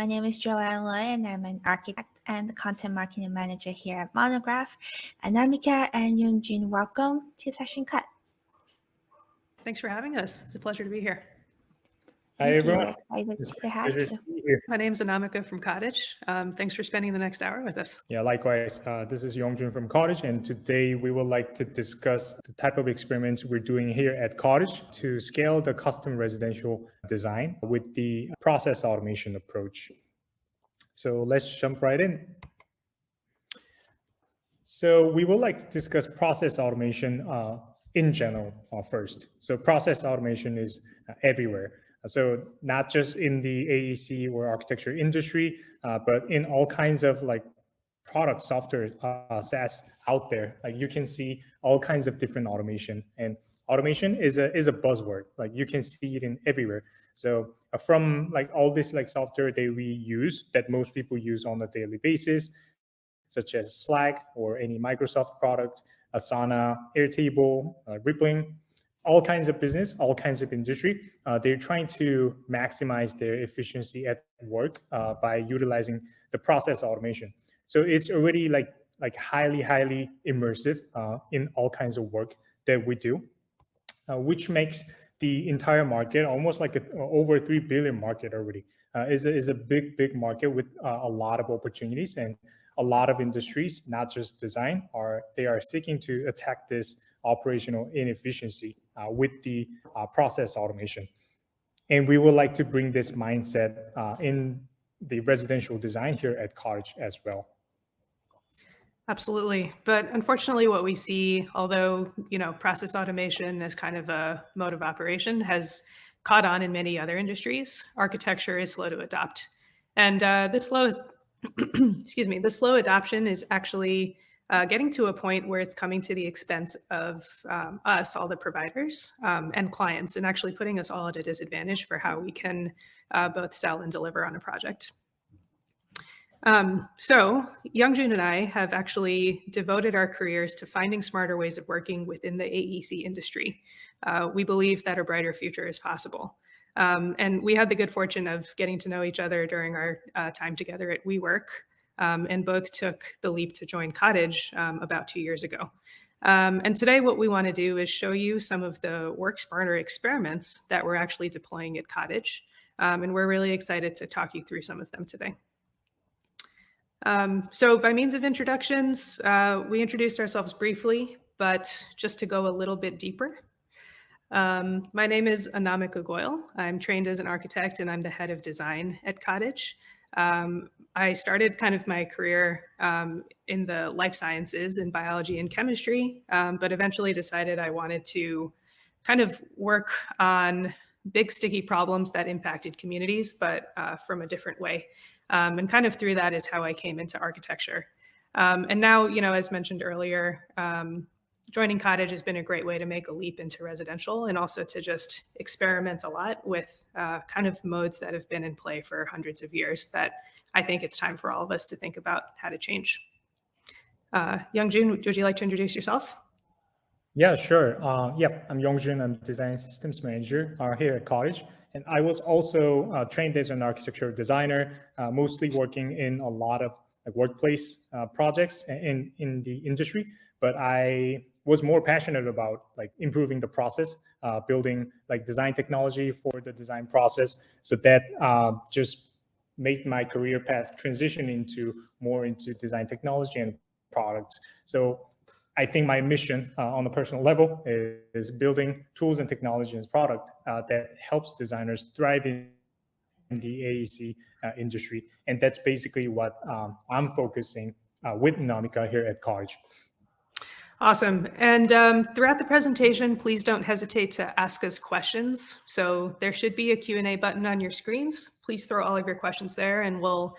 My name is Joanne Loy, and I'm an architect and content marketing manager here at Monograph. Anamika and Yongjoon, welcome to Session Cut. Thanks for having us. It's a pleasure to be here. Hi, everyone. We're excited to have you. My name's Anamika from Cottage. Thanks for spending the next hour with us. Yeah, likewise. This is Yongjoon from Cottage, and today we would like to discuss the type of experiments we're doing here at Cottage to scale the custom residential design with the process automation approach. So let's jump right in. So we would like to discuss process automation in general first. So process automation is everywhere. So not just in the AEC or architecture industry, but in all kinds of like product software SaaS out there. Like you can see all kinds of different automation, and automation is a buzzword. Like you can see it in everywhere. So from like all this like software that we use, that most people use on a daily basis, such as Slack or any Microsoft product, Asana, Airtable, Rippling, all kinds of business, all kinds of industry. They're trying to maximize their efficiency at work by utilizing the process automation. So it's already like highly immersive in all kinds of work that we do, which makes the entire market almost like a over 3 billion market already. Is a big market with a lot of opportunities, and a lot of industries, not just design, they are seeking to attack this operational inefficiency with the process automation. And we would like to bring this mindset in the residential design here at Cottage as well. Absolutely. But unfortunately, what we see, although, process automation as kind of a mode of operation has caught on in many other industries, architecture is slow to adopt. And this slow adoption is actually getting to a point where it's coming to the expense of us, all the providers and clients, and actually putting us all at a disadvantage for how we can both sell and deliver on a project. So Yongjoon and I have actually devoted our careers to finding smarter ways of working within the AEC industry. We believe that a brighter future is possible. And we had the good fortune of getting to know each other during our time together at WeWork, and both took the leap to join Cottage about 2 years ago. And today what we want to do is show you some of the work smarter experiments that we're actually deploying at Cottage. And we're really excited to talk you through some of them today. So by means of introductions, we introduced ourselves briefly, but just to go a little bit deeper. My name is Anamika Goyal. I'm trained as an architect, and I'm the head of design at Cottage. I started kind of my career in the life sciences in biology and chemistry, but eventually decided I wanted to kind of work on big sticky problems that impacted communities, but from a different way. And kind of through that is how I came into architecture. And now, as mentioned earlier, joining Cottage has been a great way to make a leap into residential, and also to just experiment a lot with kind of modes that have been in play for hundreds of years that I think it's time for all of us to think about how to change. Yongjoon, would you like to introduce yourself? Yeah, sure. I'm Yongjoon. I'm Design Systems Manager here at Cottage. And I was also trained as an architecture designer, mostly working in a lot of workplace projects in the industry. But I was more passionate about improving the process, building design technology for the design process. So that just made my career path transition more into design technology and products. So I think my mission on a personal level is building tools and technology and product that helps designers thrive in the AEC industry. And that's basically what I'm focusing with Anamika here at Cottage. Awesome. And throughout the presentation, please don't hesitate to ask us questions. So there should be a Q&A button on your screens. Please throw all of your questions there, and we'll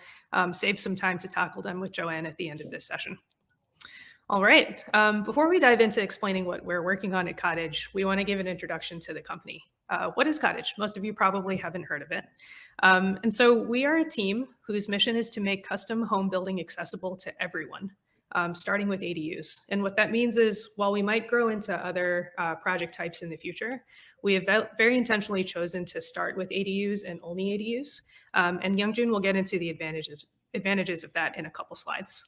save some time to tackle them with Joanne at the end of this session. All right. Before we dive into explaining what we're working on at Cottage, we want to give an introduction to the company. What is Cottage? Most of you probably haven't heard of it. And so we are a team whose mission is to make custom home building accessible to everyone, starting with ADUs. And what that means is, while we might grow into other project types in the future, we have very intentionally chosen to start with ADUs and only ADUs, And Yongjoon will get into the advantages of that in a couple slides.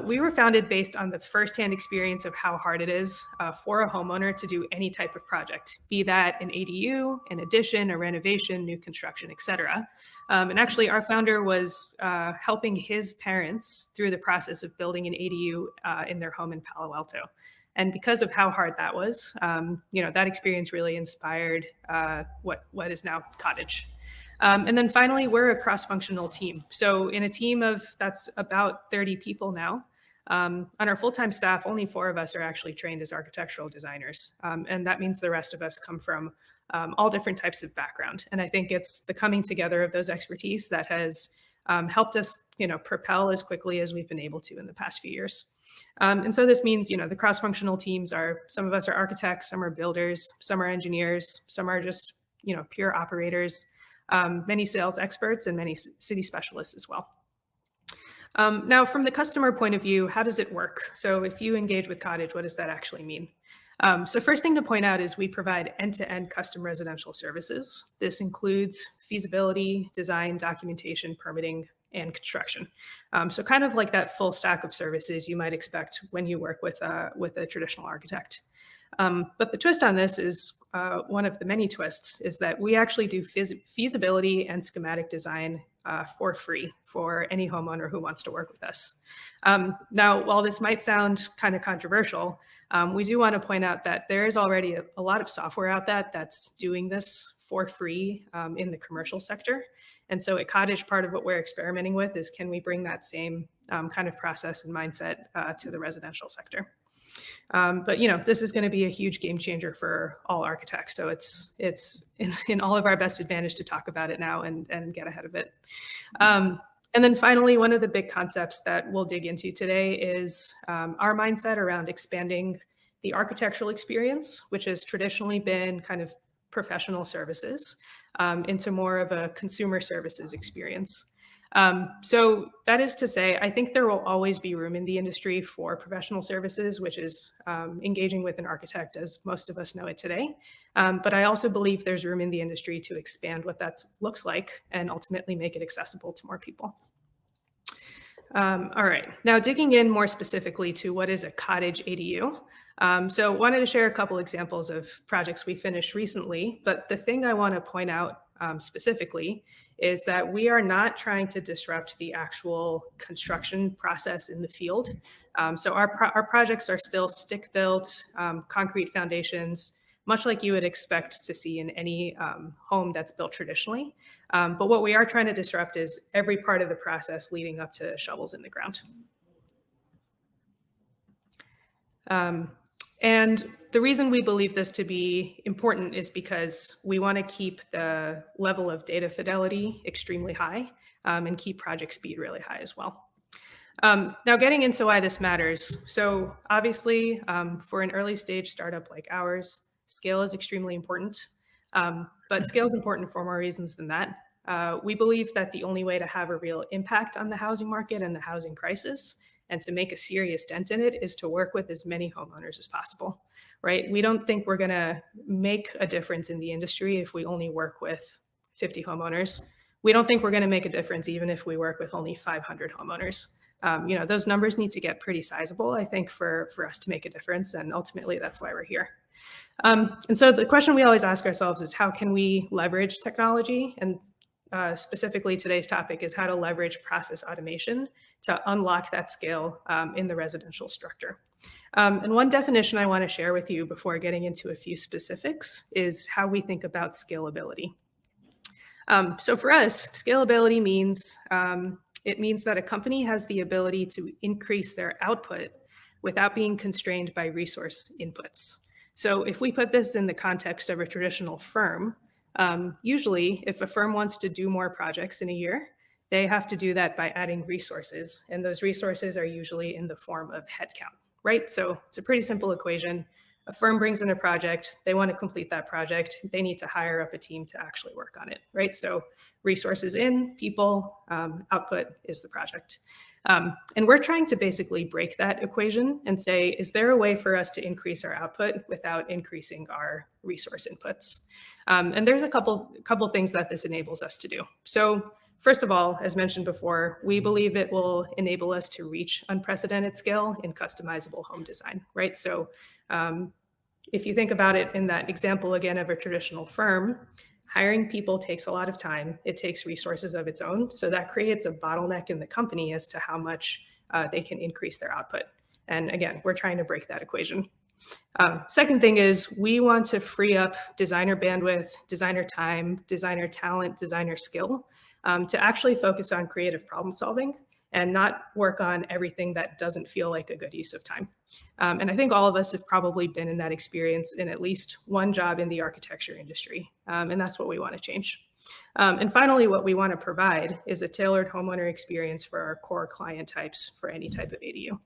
We were founded based on the firsthand experience of how hard it is for a homeowner to do any type of project, be that an ADU, an addition, a renovation, new construction, etc. And actually, our founder was helping his parents through the process of building an ADU in their home in Palo Alto. And because of how hard that was, that experience really inspired what is now Cottage. And then finally, we're a cross-functional team. So in a team of that's about 30 people now, on our full-time staff, only 4 of us are actually trained as architectural designers. And that means the rest of us come from all different types of background. And I think it's the coming together of those expertise that has helped us, propel as quickly as we've been able to in the past few years. And so this means, the cross-functional teams some of us are architects, some are builders, some are engineers, some are just, pure operators, many sales experts, and many city specialists as well. Now, from the customer point of view, how does it work? So if you engage with Cottage, what does that actually mean? So first thing to point out is we provide end-to-end custom residential services. This includes feasibility, design, documentation, permitting, and construction. So kind of like that full stack of services you might expect when you work with a traditional architect. But the twist on this is one of the many twists is that we actually do feasibility and schematic design for free for any homeowner who wants to work with us. Now, while this might sound kind of controversial, we do want to point out that there is already a lot of software out there that's doing this for free in the commercial sector. And so at Cottage, part of what we're experimenting with is can we bring that same kind of process and mindset to the residential sector? But this is going to be a huge game changer for all architects. So it's in all of our best advantage to talk about it now and get ahead of it. And then finally, one of the big concepts that we'll dig into today is our mindset around expanding the architectural experience, which has traditionally been kind of professional services, into more of a consumer services experience. So that is to say, I think there will always be room in the industry for professional services, which is engaging with an architect as most of us know it today. But I also believe there's room in the industry to expand what that looks like and ultimately make it accessible to more people. All right, now digging in more specifically to what is a cottage ADU. So wanted to share a couple examples of projects we finished recently, but the thing I want to point out specifically is that we are not trying to disrupt the actual construction process in the field. So our projects are still stick-built, concrete foundations, much like you would expect to see in any home that's built traditionally. But what we are trying to disrupt is every part of the process leading up to shovels in the ground. And the reason we believe this to be important is because we want to keep the level of data fidelity extremely high and keep project speed really high as well. Now getting into why this matters. So obviously for an early stage startup like ours, scale is extremely important, but scale is important for more reasons than that. We believe that the only way to have a real impact on the housing market and the housing crisis and to make a serious dent in it is to work with as many homeowners as possible, right? We don't think we're gonna make a difference in the industry if we only work with 50 homeowners. We don't think we're gonna make a difference even if we work with only 500 homeowners. Those numbers need to get pretty sizable, I think, for us to make a difference, and ultimately that's why we're here. And so the question we always ask ourselves is how can we leverage technology? And specifically today's topic is how to leverage process automation to unlock that scale in the residential structure. And one definition I want to share with you before getting into a few specifics is how we think about scalability. So for us, scalability means it means that a company has the ability to increase their output without being constrained by resource inputs. So if we put this in the context of a traditional firm, usually if a firm wants to do more projects in a year, they have to do that by adding resources. And those resources are usually in the form of headcount, right? So it's a pretty simple equation. A firm brings in a project, they want to complete that project, they need to hire up a team to actually work on it, right? So resources in, people, output is the project. And we're trying to basically break that equation and say, is there a way for us to increase our output without increasing our resource inputs? And there's a couple things that this enables us to do. So first of all, as mentioned before, we believe it will enable us to reach unprecedented scale in customizable home design, right? So if you think about it in that example again of a traditional firm, hiring people takes a lot of time. It takes resources of its own. So that creates a bottleneck in the company as to how much they can increase their output. And again, we're trying to break that equation. Second thing is we want to free up designer bandwidth, designer time, designer talent, designer skill to actually focus on creative problem solving and not work on everything that doesn't feel like a good use of time. And I think all of us have probably been in that experience in at least one job in the architecture industry. And that's what we want to change. And finally, what we want to provide is a tailored homeowner experience for our core client types for any type of ADU.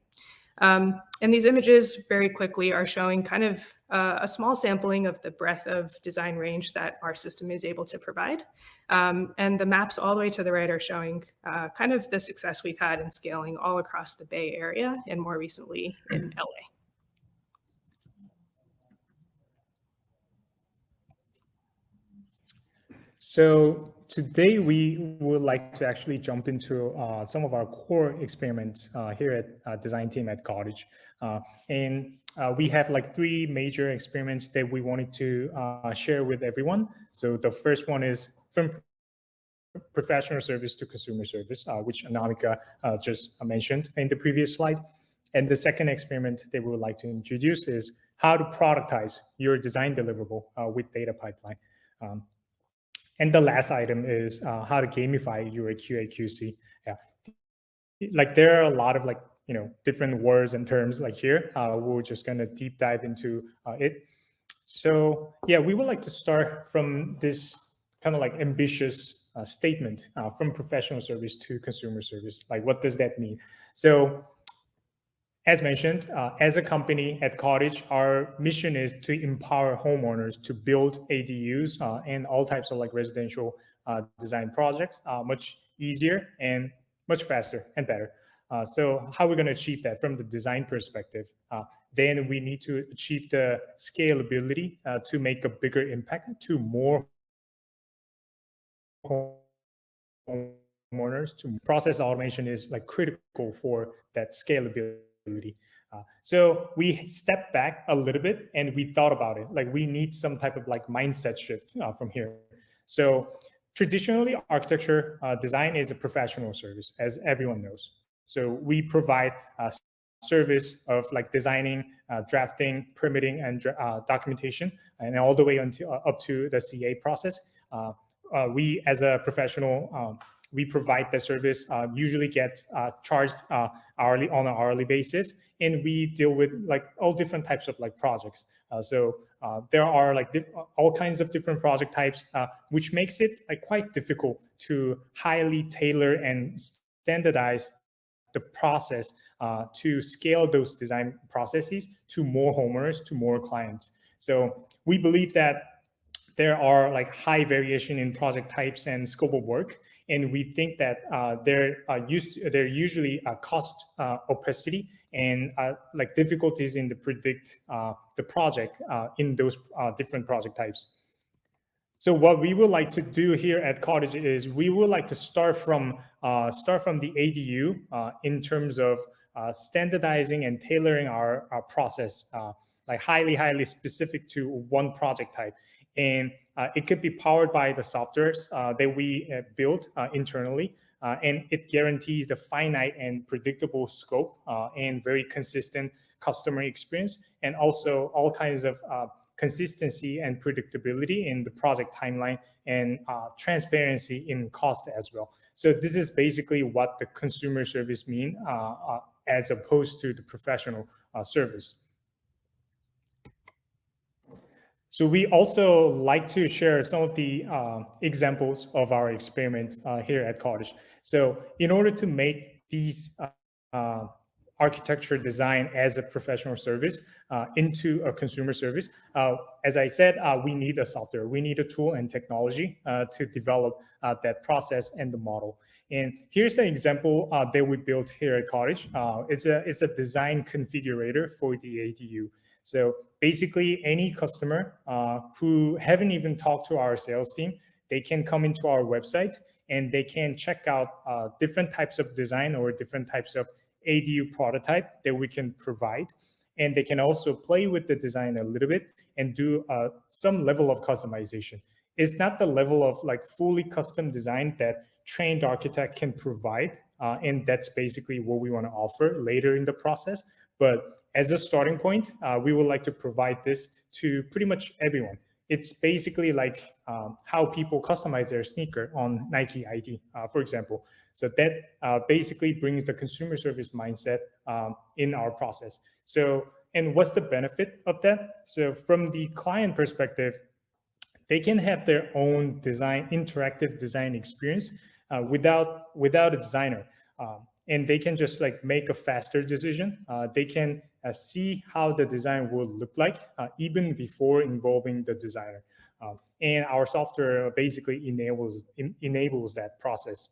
And these images very quickly are showing kind of a small sampling of the breadth of design range that our system is able to provide. And the maps all the way to the right are showing kind of the success we've had in scaling all across the Bay Area and more recently in LA. So today we would like to actually jump into some of our core experiments here at design team at Cottage. And we have like 3 major experiments that we wanted to share with everyone. So the first one is from professional service to consumer service, which Anamika just mentioned in the previous slide. And the second experiment that we would like to introduce is how to productize your design deliverable with data pipeline. And the last item is how to gamify your QA QC. Yeah, like there are a lot of different words and terms like here. We're just gonna deep dive into it. So yeah, we would like to start from this kind of like ambitious statement from professional service to consumer service. Like, what does that mean? So as mentioned, as a company at Cottage, our mission is to empower homeowners to build ADUs and all types of like residential design projects much easier and much faster and better. So how are we going to achieve that from the design perspective? Then we need to achieve the scalability to make a bigger impact to more homeowners. To process automation is like critical for that scalability. So we stepped back a little bit and we thought about it. Like we need some type of like mindset shift from here. So traditionally, architecture design is a professional service, as everyone knows. So we provide a service of like designing, drafting, permitting, and documentation, and all the way until up to the CA process. We, as a professional, we provide the service, usually get charged hourly on an hourly basis, and we deal with like all different types of like projects. So there are like all kinds of different project types, which makes it like quite difficult to highly tailor and standardize the process to scale those design processes to more homeowners, to more clients. So we believe that there are like high variation in project types and scope of work, and we think that they're usually cost opacity and like difficulties in the predict the project in those different project types. So what we would like to do here at Cottage is we would like to start from the ADU in terms of standardizing and tailoring our process, like highly specific to one project type. And it could be powered by the softwares that we built internally. And it guarantees the finite and predictable scope and very consistent customer experience, and also all kinds of consistency and predictability in the project timeline, and transparency in cost as well. So this is basically what the consumer service mean as opposed to the professional service. So we also like to share some of the examples of our experiment here at Cottage. So in order to make these architecture design as a professional service into a consumer service. As I said, we need a software, we need a tool and technology to develop that process and the model. And here's an example that we built here at Cottage. It's a design configurator for the ADU. So basically, any customer who haven't even talked to our sales team, they can come into our website and they can check out different types of design or different types of ADU prototype that we can provide. And they can also play with the design a little bit and do some level of customization. It's not the level of like fully custom design that trained architect can provide. And that's basically what we want to offer later in the process. But as a starting point, we would like to provide this to pretty much everyone. It's basically like how people customize their sneaker on Nike ID, for example. So that basically brings the consumer service mindset in our process. So, and what's the benefit of that? So from the client perspective, they can have their own design, interactive design experience without a designer. And they can just like make a faster decision. They can see how the design will look like even before involving the designer. And our software basically enables that process.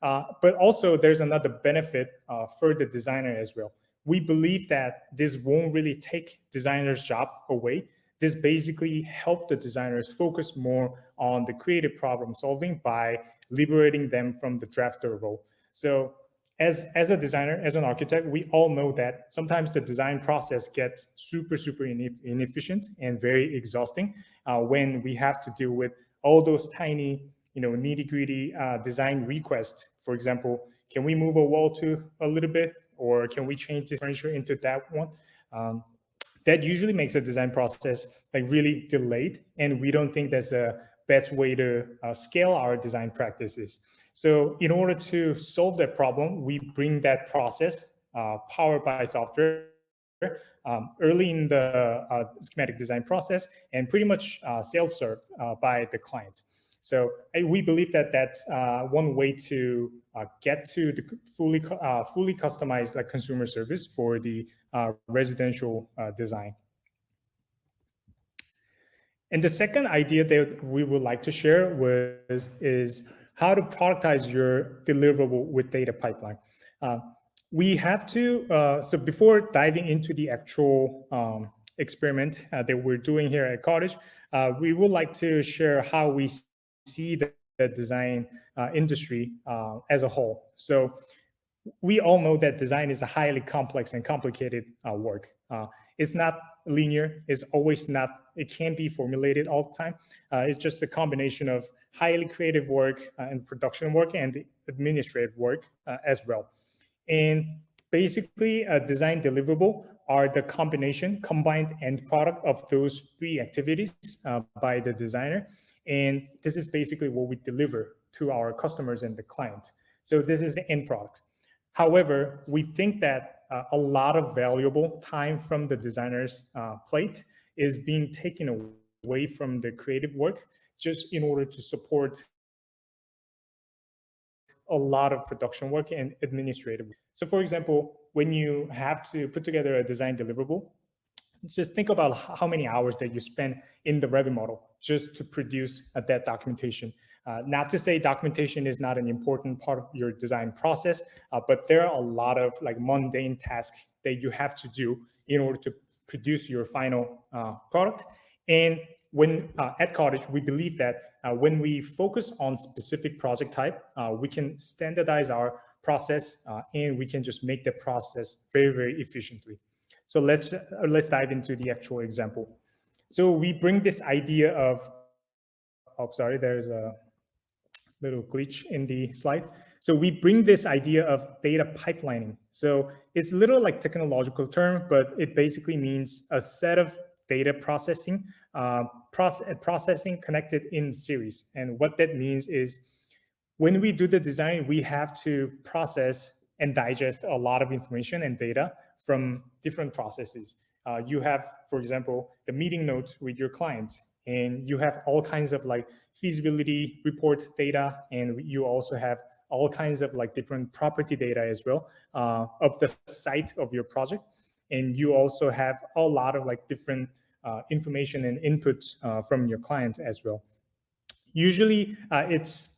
But also there's another benefit for the designer as well. We believe that this won't really take designers' job away. This basically helps the designers focus more on the creative problem solving by liberating them from the drafter role. So as a designer, as an architect, we all know that sometimes the design process gets super inefficient and very exhausting when we have to deal with all those tiny, nitty-gritty design requests. For example, can we move a wall to a little bit, or can we change this furniture into that one? That usually makes the design process like really delayed, and we don't think that's the best way to scale our design practices. So in order to solve that problem, we bring that process powered by software early in the schematic design process and pretty much self-served by the client. So we believe that that's one way to get to the fully customized like consumer service for the residential design. And the second idea that we would like to share is how to productize your deliverable with data pipeline. We have to, so before diving into the actual experiment that we're doing here at Cottage, we would like to share how we see the design industry as a whole. So we all know that design is a highly complex and complicated work. It's not linear. It's always not, it can't be formulated all the time. It's just a combination of highly creative work and production work and administrative work as well. And basically, a design deliverable are the combined end product of those three activities by the designer. And this is basically what we deliver to our customers and the client. So this is the end product. However, we think that a lot of valuable time from the designer's plate is being taken away from the creative work just in order to support a lot of production work and administrative work. So for example, when you have to put together a design deliverable, just think about how many hours that you spend in the Revit model just to produce that documentation. Not to say documentation is not an important part of your design process, but there are a lot of like mundane tasks that you have to do in order to produce your final product. And when at Cottage, we believe that when we focus on specific project type, we can standardize our process and we can just make the process very efficiently. So let's dive into the actual example. So we bring this idea of, oh, sorry, there's a little glitch in the slide. So we bring this idea of data pipelining. So it's a little like technological term, but it basically means a set of data processing connected in series. And what that means is when we do the design, we have to process and digest a lot of information and data from different processes. You have, for example, the meeting notes with your clients, and you have all kinds of like feasibility report data, and you also have all kinds of like different property data as well of the site of your project. And you also have a lot of like different information and inputs from your client as well. Usually it's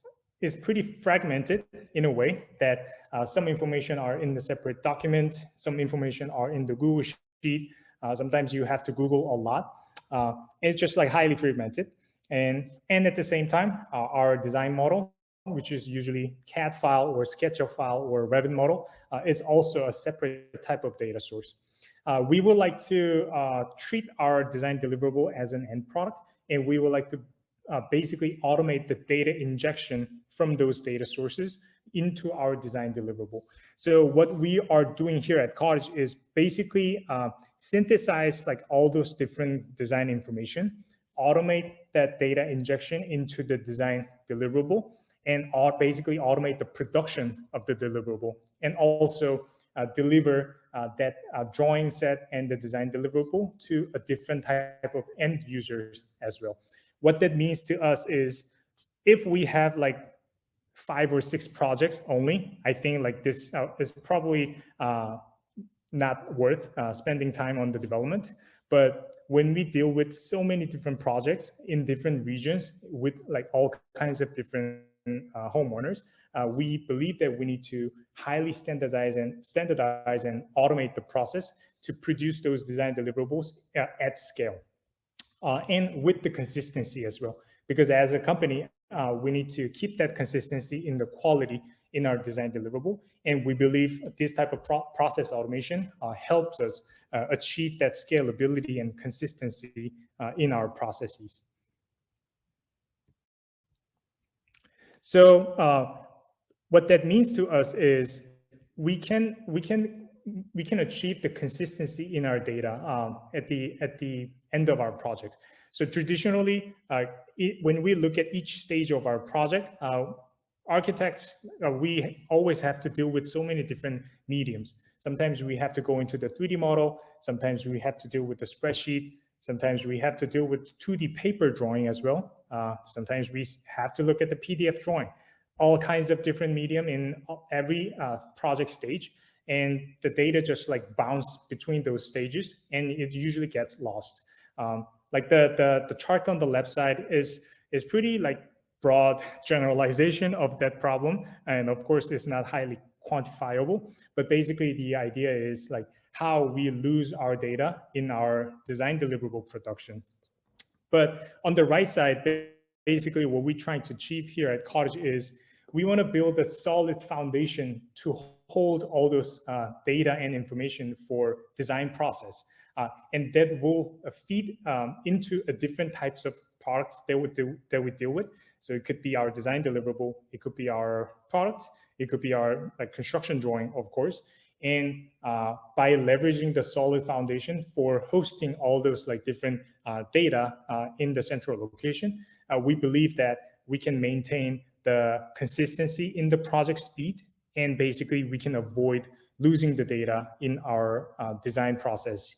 pretty fragmented in a way that some information are in the separate document, some information are in the Google Sheet. Sometimes you have to Google a lot. It's just like highly fragmented. And at the same time, our design model, which is usually CAD file or SketchUp file or Revit model, is also a separate type of data source. We would like to treat our design deliverable as an end product, and we would like to basically automate the data injection from those data sources into our design deliverable. So what we are doing here at Cottage is basically synthesize like all those different design information, automate that data injection into the design deliverable, and basically automate the production of the deliverable, and also deliver that drawing set and the design deliverable to a different type of end users as well. What that means to us is if we have like 5 or 6 projects only, I think like this is probably not worth spending time on the development. But when we deal with so many different projects in different regions with like all kinds of different homeowners, we believe that we need to highly standardize and automate the process to produce those design deliverables at scale. And with the consistency as well. Because as a company, we need to keep that consistency in the quality in our design deliverable. And we believe this type of process automation helps us achieve that scalability and consistency in our processes. So what that means to us is we can achieve the consistency in our data at the end of our project. So traditionally, when we look at each stage of our project, architects, we always have to deal with so many different mediums. Sometimes we have to go into the 3D model. Sometimes we have to deal with the spreadsheet. Sometimes we have to deal with 2D paper drawing as well. Sometimes we have to look at the PDF drawing. All kinds of different medium in every project stage. And the data just like bounce between those stages, and it usually gets lost. Like the chart on the left side is pretty like broad generalization of that problem, and of course it's not highly quantifiable. But basically the idea is like how we lose our data in our design deliverable production. But on the right side, basically what we're trying to achieve here at Cottage is we want to build a solid foundation to hold all those data and information for design process. And that will feed into a different types of products that we deal with. So it could be our design deliverable, it could be our product, it could be our like construction drawing, of course. And by leveraging the solid foundation for hosting all those like different data in the central location, we believe that we can maintain the consistency in the project speed, and basically we can avoid losing the data in our design process.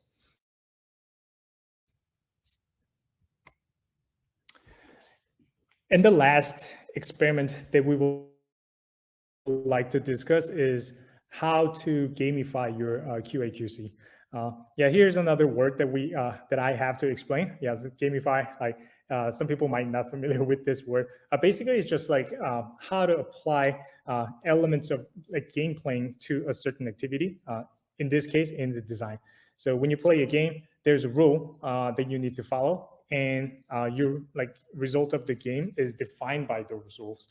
And the last experiment that we will like to discuss is how to gamify your QA/QC. Yeah, here's another word that I have to explain. Yeah, gamify. Like some people might not familiar with this word. Basically, it's just like how to apply elements of like game playing to a certain activity. In this case, in the design. So when you play a game, there's a rule that you need to follow, and your like result of the game is defined by those rules.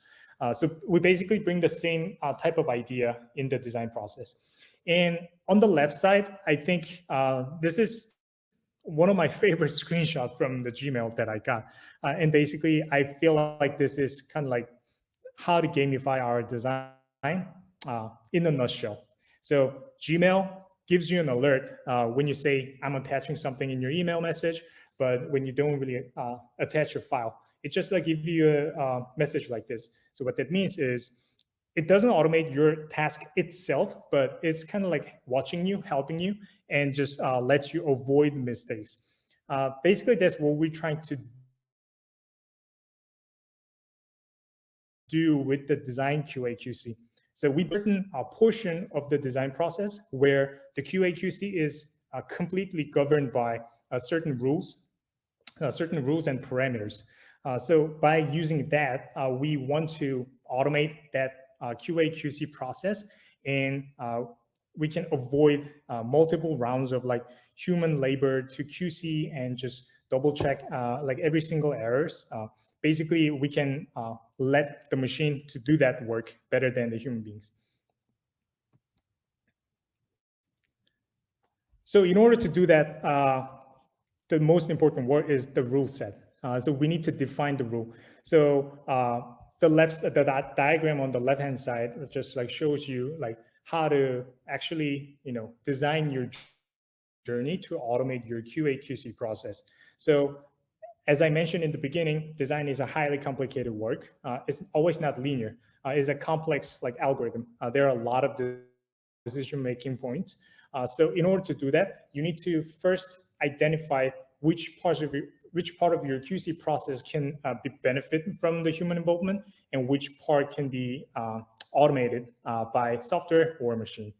So we basically bring the same type of idea in the design process. And on the left side, I think this is one of my favorite screenshots from the Gmail that I got. And basically, I feel like this is kind of like how to gamify our design in a nutshell. So Gmail gives you an alert when you say, I'm attaching something in your email message, but when you don't really attach your file, it just like gives you a message like this. So what that means is it doesn't automate your task itself, but it's kind of like watching you, helping you, and just lets you avoid mistakes. Basically, that's what we're trying to do with the design QA/QC. So we certain a portion of the design process where the QA/QC is completely governed by certain rules and parameters. So by using that, we want to automate that QA/QC process, and we can avoid multiple rounds of like human labor to QC and just double check like every single errors. Basically, we can let the machine to do that work better than the human beings. So in order to do that, the most important word is the rule set. So we need to define the rule. So the diagram on the left-hand side just like shows you like how to actually design your journey to automate your QA/QC process. So as I mentioned in the beginning, design is a highly complicated work. It's always not linear. It's a complex like algorithm. There are a lot of decision-making points. So in order to do that, you need to first identify which part of your QC process can be benefit from the human involvement and which part can be automated by software or machine.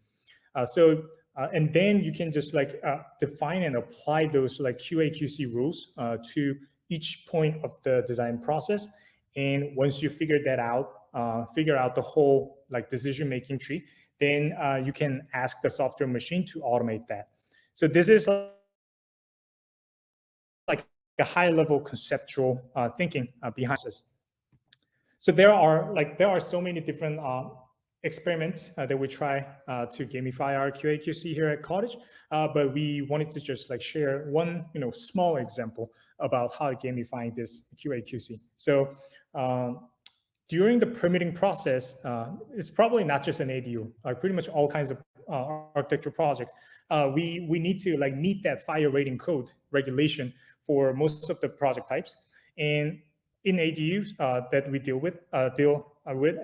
And then you can just like define and apply those like QA/QC rules to each point of the design process. And once you figure that out, figure out the whole like decision-making tree, then you can ask the software machine to automate that. So this is like a high-level conceptual thinking behind this. So there are so many different experiments that we try to gamify our QA/QC here at Cottage, but we wanted to just like share one small example about how gamifying this QA/QC. So during the permitting process, it's probably not just an ADU, pretty much all kinds of architecture projects. We need to like meet that fire rating code regulation for most of the project types. And in ADUs that we deal with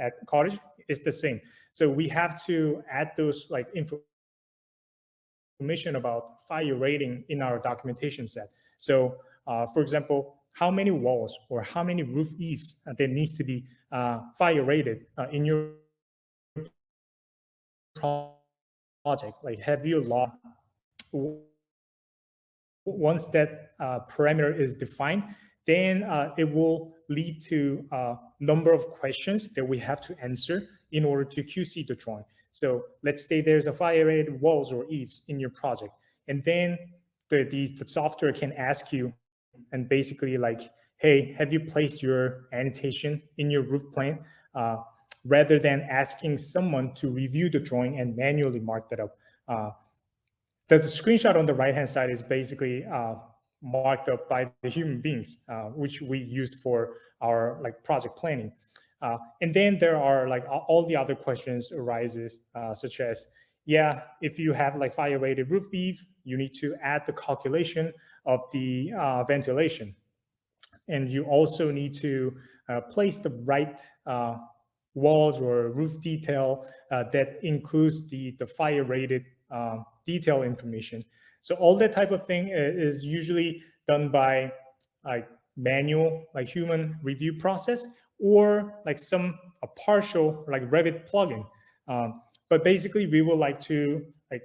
at Cottage, it's the same. So we have to add those like information about fire rating in our documentation set. So for example, how many walls or how many roof eaves there needs to be fire rated in your project. Like, have you logged? Once that parameter is defined, then it will lead to a number of questions that we have to answer in order to QC the drawing. So let's say there's a fire-rated walls or eaves in your project, and then the software can ask you and basically like, hey, have you placed your annotation in your roof plan? Rather than asking someone to review the drawing and manually mark that up. The screenshot on the right-hand side is basically marked up by the human beings, which we used for our like project planning. And then there are like all the other questions arises, such as, yeah, if you have like fire-rated roof eave, you need to add the calculation of the ventilation. And you also need to place the right walls or roof detail that includes the fire-rated detail information. So all that type of thing is usually done by like manual, like human review process, or like a partial like Revit plugin. But basically, we would like to like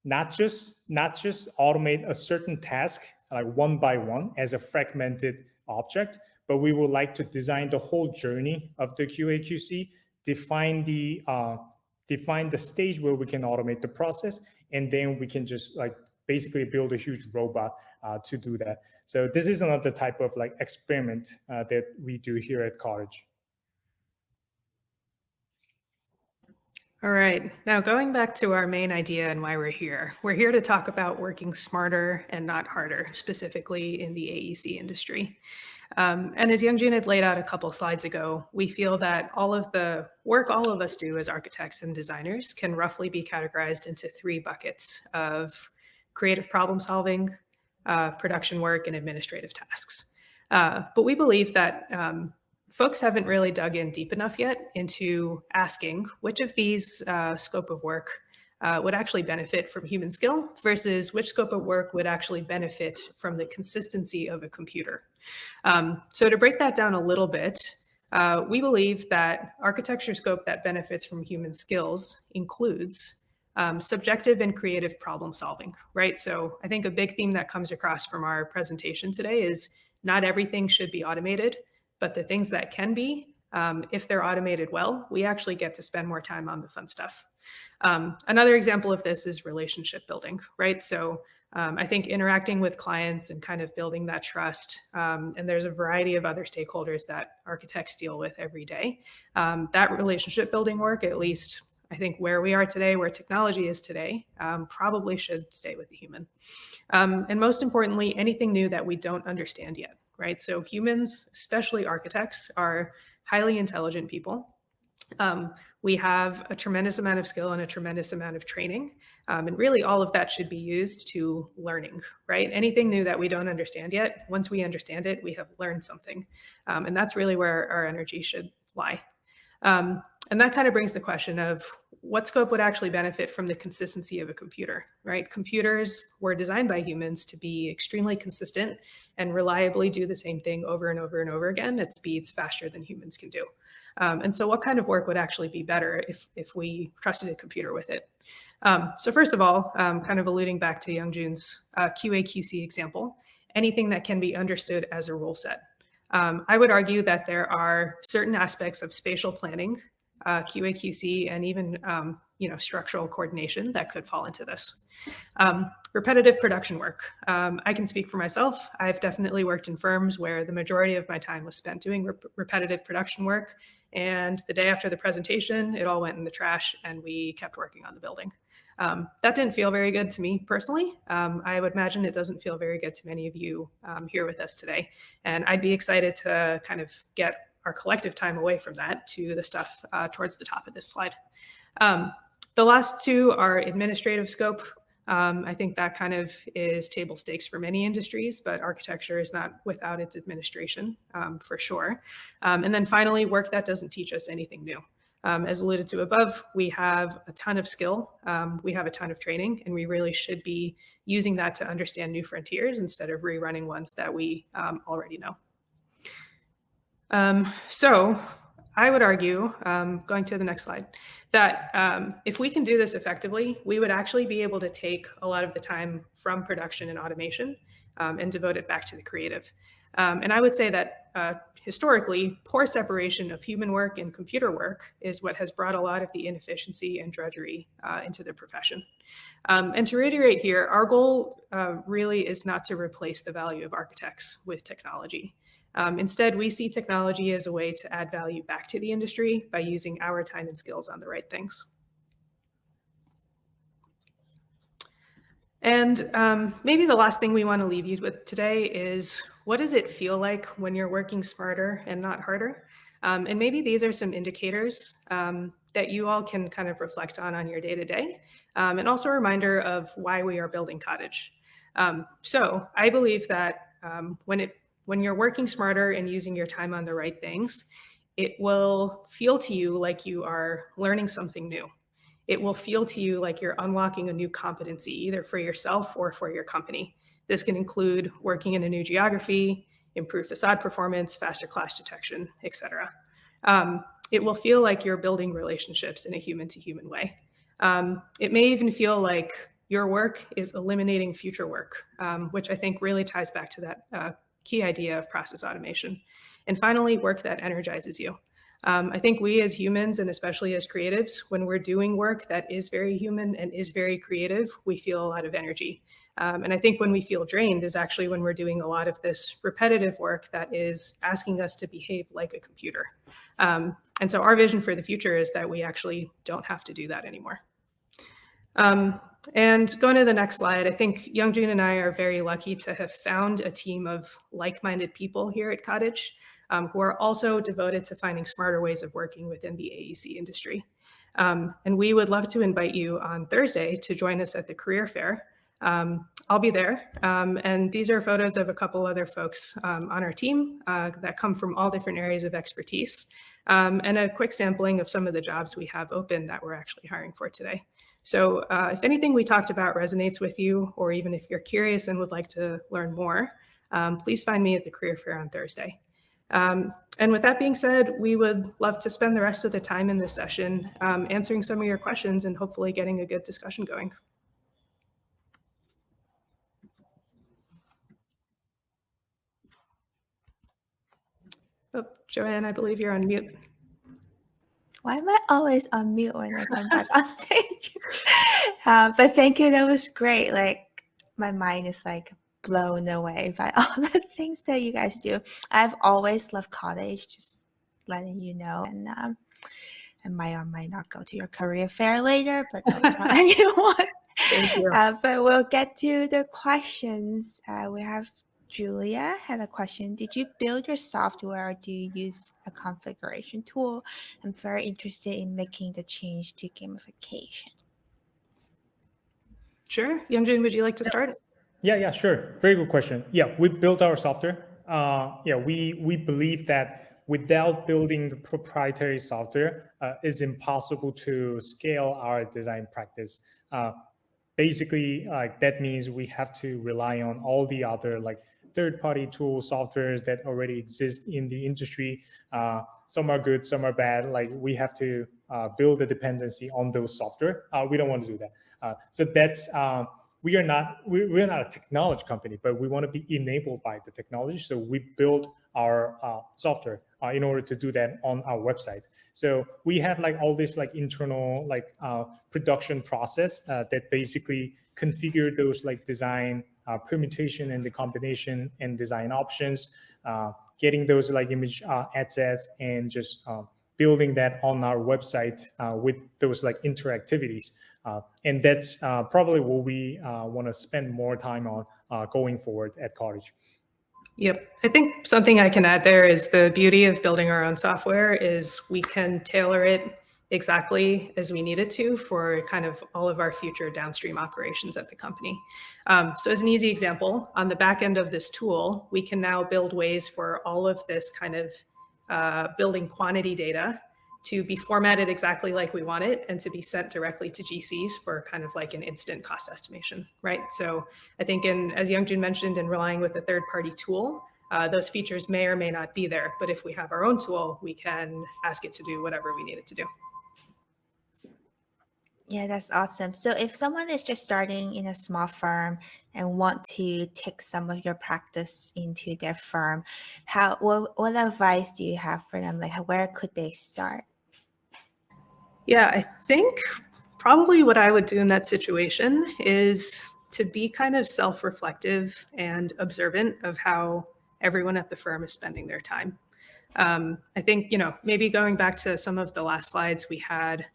not just automate a certain task like one by one as a fragmented object, but we would like to design the whole journey of the QA/QC, define the stage where we can automate the process, and then we can just like basically build a huge robot to do that. So this is another type of like experiment that we do here at Cottage. All right, now going back to our main idea and why we're here. We're here to talk about working smarter and not harder, specifically in the AEC industry. And as Yongjoon had laid out a couple slides ago, we feel that all of the work all of us do as architects and designers can roughly be categorized into 3 buckets of creative problem solving, production work, and administrative tasks. But we believe that folks haven't really dug in deep enough yet into asking which of these scope of work would actually benefit from human skill versus which scope of work would actually benefit from the consistency of a computer. So to break that down a little bit, we believe that architecture scope that benefits from human skills includes subjective and creative problem solving, right? So I think a big theme that comes across from our presentation today is not everything should be automated, but the things that can be, if they're automated well, we actually get to spend more time on the fun stuff. Another example of this is relationship building, right? So I think interacting with clients and kind of building that trust, and there's a variety of other stakeholders that architects deal with every day. That relationship building work, at least I think where we are today, where technology is today, probably should stay with the human. And most importantly, anything new that we don't understand yet, right? So humans, especially architects, are highly intelligent people. We have a tremendous amount of skill and a tremendous amount of training. And really all of that should be used to learning, right? Anything new that we don't understand yet, once we understand it, we have learned something. And that's really where our energy should lie. And that kind of brings the question of what scope would actually benefit from the consistency of a computer, right? Computers were designed by humans to be extremely consistent and reliably do the same thing over and over and over again at speeds faster than humans can do. And so what kind of work would actually be better if we trusted a computer with it? So first of all, kind of alluding back to Yongjoon's QA/QC example, anything that can be understood as a rule set. I would argue that there are certain aspects of spatial planning, QA/QC, and even structural coordination that could fall into this. Repetitive production work. I can speak for myself. I've definitely worked in firms where the majority of my time was spent doing repetitive production work. And the day after the presentation, it all went in the trash and we kept working on the building. That didn't feel very good to me personally. I would imagine it doesn't feel very good to many of you here with us today. And I'd be excited to kind of get our collective time away from that to the stuff towards the top of this slide. The last two are administrative scope. I think that kind of is table stakes for many industries, but architecture is not without its administration, for sure. And then finally, work that doesn't teach us anything new. As alluded to above, we have a ton of skill, we have a ton of training, and we really should be using that to understand new frontiers instead of rerunning ones that we already know. So I would argue, going to the next slide, that if we can do this effectively, we would actually be able to take a lot of the time from production and automation and devote it back to the creative. And I would say that historically, poor separation of human work and computer work is what has brought a lot of the inefficiency and drudgery into the profession. And to reiterate here, our goal really is not to replace the value of architects with technology. Instead, we see technology as a way to add value back to the industry by using our time and skills on the right things. And maybe the last thing we want to leave you with today is, what does it feel like when you're working smarter and not harder? And maybe these are some indicators that you all can kind of reflect on your day-to-day, and also a reminder of why we are building Cottage. So I believe that when you're working smarter and using your time on the right things, it will feel to you like you are learning something new. It will feel to you like you're unlocking a new competency, either for yourself or for your company. This can include working in a new geography, improved facade performance, faster clash detection, etc. It will feel like you're building relationships in a human-to-human way. It may even feel like your work is eliminating future work, which I think really ties back to that key idea of process automation. And finally, work that energizes you. I think we as humans, and especially as creatives, when we're doing work that is very human and is very creative, we feel a lot of energy. And I think when we feel drained is actually when we're doing a lot of this repetitive work that is asking us to behave like a computer. And so our vision for the future is that we actually don't have to do that anymore. And going to the next slide, I think Yongjoon and I are very lucky to have found a team of like-minded people here at Cottage, who are also devoted to finding smarter ways of working within the AEC industry. And we would love to invite you on Thursday to join us at the career fair. I'll be there. And these are photos of a couple other folks on our team that come from all different areas of expertise, and a quick sampling of some of the jobs we have open that we're actually hiring for today. So if anything we talked about resonates with you, or even if you're curious and would like to learn more, please find me at the career fair on Thursday. And with that being said, we would love to spend the rest of the time in this session answering some of your questions and hopefully getting a good discussion going. Oh, Joanne, I believe you're on mute. Why am I always on mute when I come back on stage? But thank you. That was great. Like, my mind is like blown away by all the things that you guys do. I've always loved Cottage, just letting you know. And I might or might not go to your career fair later, but don't tell anyone. Thank you. But we'll get to the questions. We have Julia had a question. Did you build your software or do you use a configuration tool? I'm very interested in making the change to gamification. Sure. Yongjoon, would you like to start? Yeah, sure. Very good question. Yeah, we built our software. We believe that without building the proprietary software, it's impossible to scale our design practice. Basically, that means we have to rely on all the other like third-party tool softwares that already exist in the industry. Some are good, some are bad. Like we have to build a dependency on those software. We don't want to do that. So that's we're not a technology company, but we want to be enabled by the technology. So we build our software in order to do that on our website. So we have like all this like internal like production process that basically configure those like design permutation and the combination and design options, getting those like image assets and just building that on our website with those like interactivities. And that's probably what we want to spend more time on going forward at Cottage. Yep. I think something I can add there is the beauty of building our own software is we can tailor it exactly as we need it to for kind of all of our future downstream operations at the company. So as an easy example, on the back end of this tool, we can now build ways for all of this kind of building quantity data to be formatted exactly like we want it and to be sent directly to GCs for kind of like an instant cost estimation, right? So I think as Yongjoon mentioned, in relying with a third-party tool, those features may or may not be there. But if we have our own tool, we can ask it to do whatever we need it to do. Yeah, that's awesome. So if someone is just starting in a small firm and want to take some of your practice into their firm, what advice do you have for them? Like, where could they start? Yeah, I think probably what I would do in that situation is to be kind of self-reflective and observant of how everyone at the firm is spending their time. I think, maybe going back to some of the last slides we had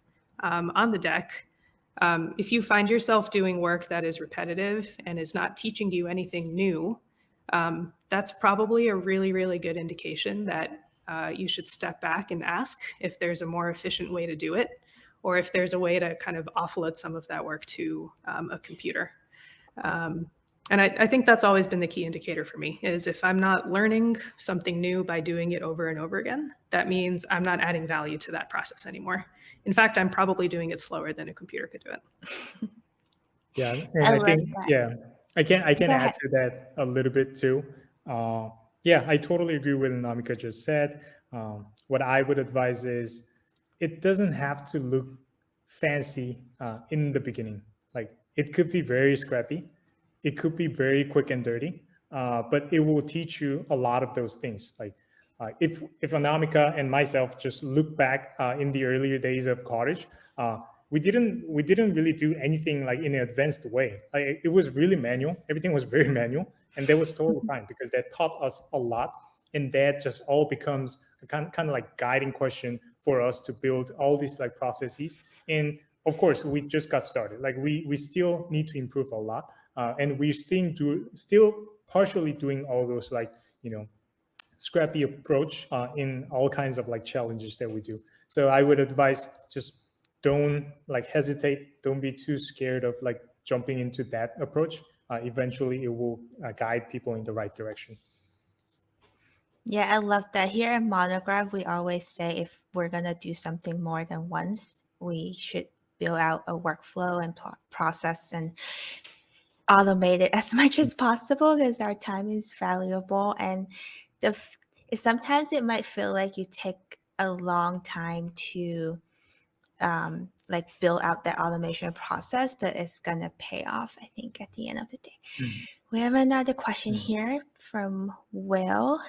on the deck, if you find yourself doing work that is repetitive and is not teaching you anything new, that's probably a really, really good indication that you should step back and ask if there's a more efficient way to do it, or if there's a way to kind of offload some of that work to a computer. And I think that's always been the key indicator for me, is if I'm not learning something new by doing it over and over again, that means I'm not adding value to that process anymore. In fact, I'm probably doing it slower than a computer could do it. Yeah, and I think that. yeah, I can Go add ahead. to that a little bit too. Yeah, I totally agree with what Anamika just said. What I would advise is it doesn't have to look fancy in the beginning. Like it could be very scrappy, it could be very quick and dirty, but it will teach you a lot of those things. Like if Anamika and myself just look back in the earlier days of Cottage, we didn't really do anything like in an advanced way. Like, it was really manual. Everything was very manual, and that was totally fine because that taught us a lot. And that just all becomes a kind of like guiding question for us to build all these like processes. And of course, we just got started. Like we still need to improve a lot, and we still partially doing all those like scrappy approach in all kinds of like challenges that we do. So I would advise just don't like hesitate. Don't be too scared of like jumping into that approach. Eventually, it will guide people in the right direction. Yeah, I love that. Here at Monograph, we always say if we're going to do something more than once, we should build out a workflow and process and automate it as much as possible because our time is valuable. And sometimes it might feel like you take a long time to like build out that automation process, but it's gonna pay off, I think, at the end of the day. We have another question here from Will.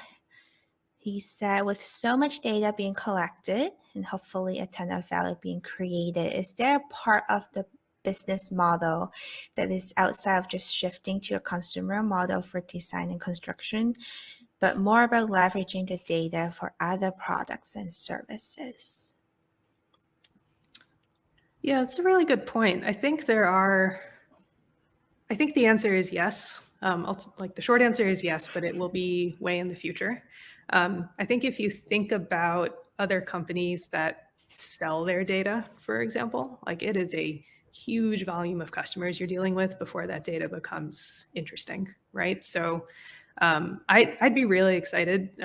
He said, with so much data being collected and hopefully a ton of value being created, is there a part of the business model that is outside of just shifting to a consumer model for design and construction, but more about leveraging the data for other products and services? Yeah, that's a really good point. I think the answer is yes. The short answer is yes, but it will be way in the future. I think if you think about other companies that sell their data, for example, like it is a huge volume of customers you're dealing with before that data becomes interesting, right? So I'd be really excited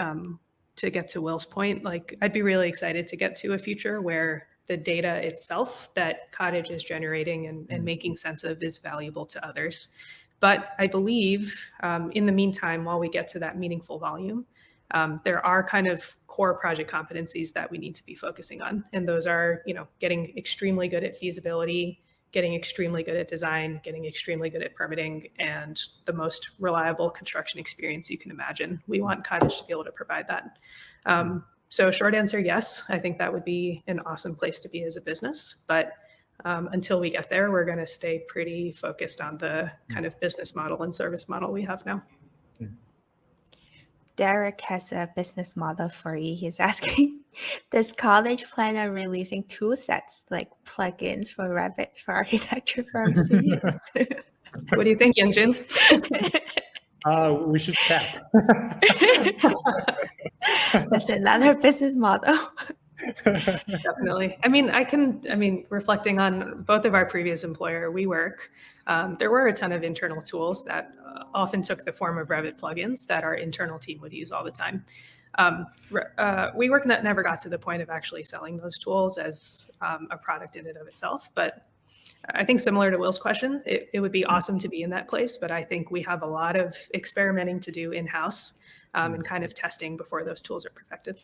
to get to Will's point. Like I'd be really excited to get to a future where the data itself that Cottage is generating and making sense of is valuable to others. But I believe in the meantime, while we get to that meaningful volume, there are kind of core project competencies that we need to be focusing on. And those are, getting extremely good at feasibility, getting extremely good at design, getting extremely good at permitting, and the most reliable construction experience you can imagine. We want Cottage to be able to provide that. So short answer, yes, I think that would be an awesome place to be as a business. But until we get there, we're going to stay pretty focused on the kind of business model and service model we have now. Derek has a business model for you. He's asking, does Cottage plan on releasing tool sets like plugins for Revit for architecture firms to use? What do you think, Yongjoon? We should chat. That's another business model. Definitely. Reflecting on both of our previous employer, WeWork, there were a ton of internal tools that often took the form of Revit plugins that our internal team would use all the time. WeWork never got to the point of actually selling those tools as a product in and of itself. But I think similar to Will's question, it would be awesome to be in that place. But I think we have a lot of experimenting to do in-house and kind of testing before those tools are perfected.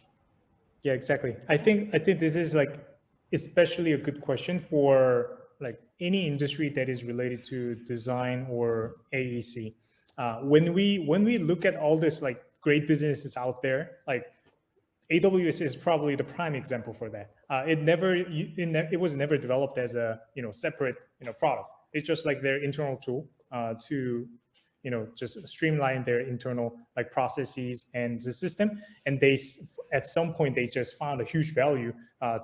Yeah, exactly. I think this is like especially a good question for like any industry that is related to design or AEC. When we look at all this like great businesses out there, like AWS is probably the prime example for that. It was never developed as a separate product. It's just like their internal tool to just streamline their internal like processes and the system. And they at some point they just found a huge value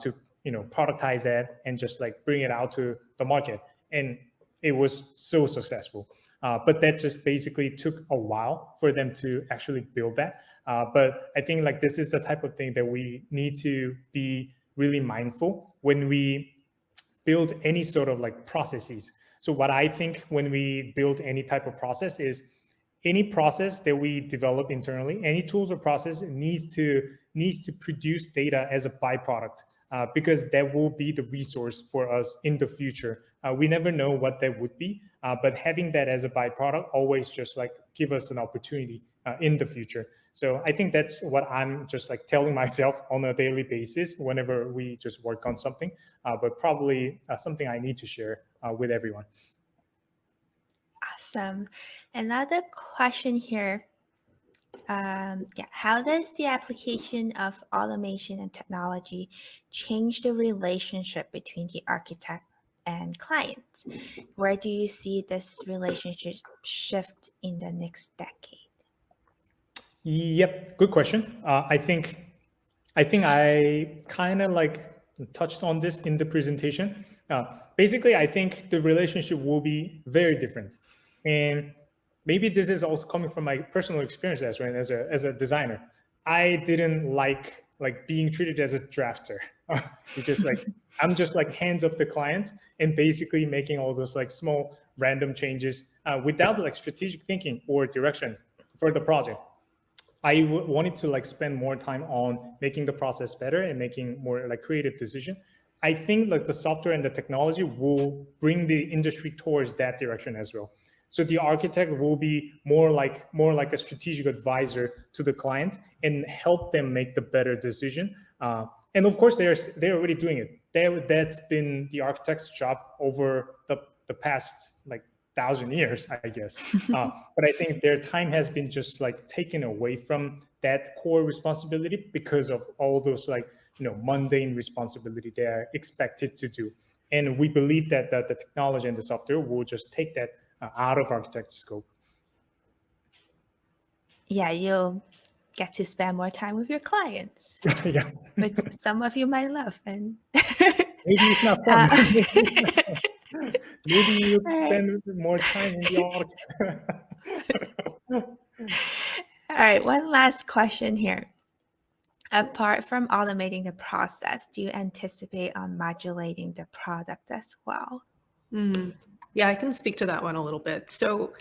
to productize that and just like bring it out to the market. And it was so successful. But that just basically took a while for them to actually build that. But I think like this is the type of thing that we need to be really mindful when we build any sort of like processes. So what I think when we build any type of process is any process that we develop internally, any tools or process needs to produce data as a byproduct. Because that will be the resource for us in the future. We never know what that would be, but having that as a byproduct always just like give us an opportunity in the future. So I think that's what I'm just like telling myself on a daily basis whenever we just work on something, but probably something I need to share with everyone. Awesome. Another question here. How does the application of automation and technology change the relationship between the architect and client? Where do you see this relationship shift in the next decade? Yep, good question. I think I kind of like touched on this in the presentation. Basically, I think the relationship will be very different, and maybe this is also coming from my personal experience as a designer. I didn't like being treated as a drafter. It's just like I'm just like hands off the client and basically making all those like small random changes without like strategic thinking or direction for the project. I wanted to like spend more time on making the process better and making more like creative decision. I think like the software and the technology will bring the industry towards that direction as well. So the architect will be more like a strategic advisor to the client and help them make the better decision. And of course, they're already doing it. That's been the architect's job over the past like 1,000 years, I guess. But I think their time has been just like taken away from that core responsibility because of all those like, mundane responsibility they are expected to do. And we believe that the technology and the software will just take that out of architect's scope. Yeah, you'll get to spend more time with your clients, Yeah. which some of you might love. And Maybe it's not fun. Uh, Maybe it's not fun. Maybe you All right. spend more time in the architect. All right, one last question here. Apart from automating the process, do you anticipate on modulating the product as well? Yeah, I can speak to that one a little bit. So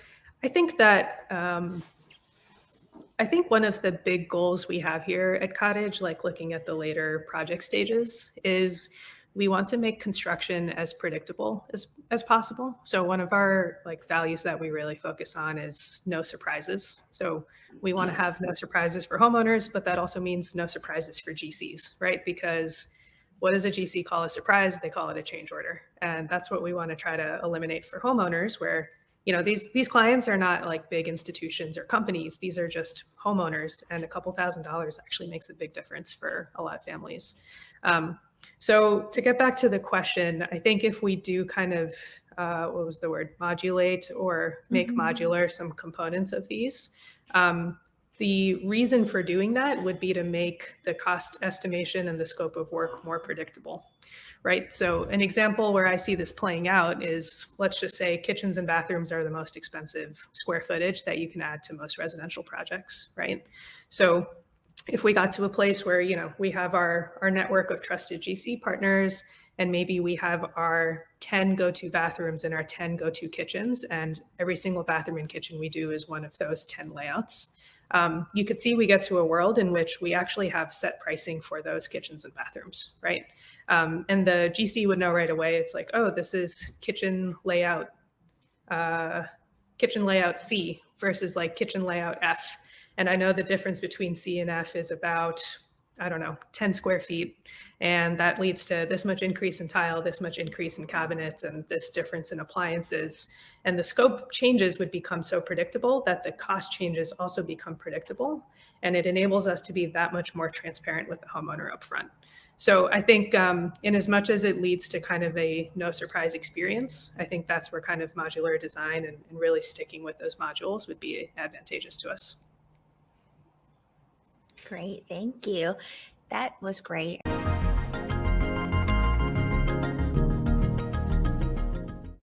I think that I think one of the big goals we have here at Cottage, like looking at the later project stages, is we want to make construction as predictable as possible. So one of our like values that we really focus on is no surprises. So we want to have no surprises for homeowners, but that also means no surprises for GCs, right? Because what does a GC call a surprise? They call it a change order. And that's what we want to try to eliminate for homeowners, where these clients are not like big institutions or companies. These are just homeowners, and a couple $1,000s actually makes a big difference for a lot of families. So to get back to the question, I think if we do kind of, what was the word, modulate or make modular some components of these, the reason for doing that would be to make the cost estimation and the scope of work more predictable, right? So an example where I see this playing out is, let's just say kitchens and bathrooms are the most expensive square footage that you can add to most residential projects, right? So if we got to a place where, we have our network of trusted GC partners, and maybe we have our 10 go-to bathrooms and our 10 go-to kitchens, and every single bathroom and kitchen we do is one of those 10 layouts. You could see we get to a world in which we actually have set pricing for those kitchens and bathrooms, right? And the GC would know right away. It's like, oh, this is kitchen layout C versus like kitchen layout F. And I know the difference between C and F is about, 10 square feet. And that leads to this much increase in tile, this much increase in cabinets, and this difference in appliances. And the scope changes would become so predictable that the cost changes also become predictable. And it enables us to be that much more transparent with the homeowner upfront. So I think in as much as it leads to kind of a no surprise experience, I think that's where kind of modular design and really sticking with those modules would be advantageous to us. Great, thank you. That was great.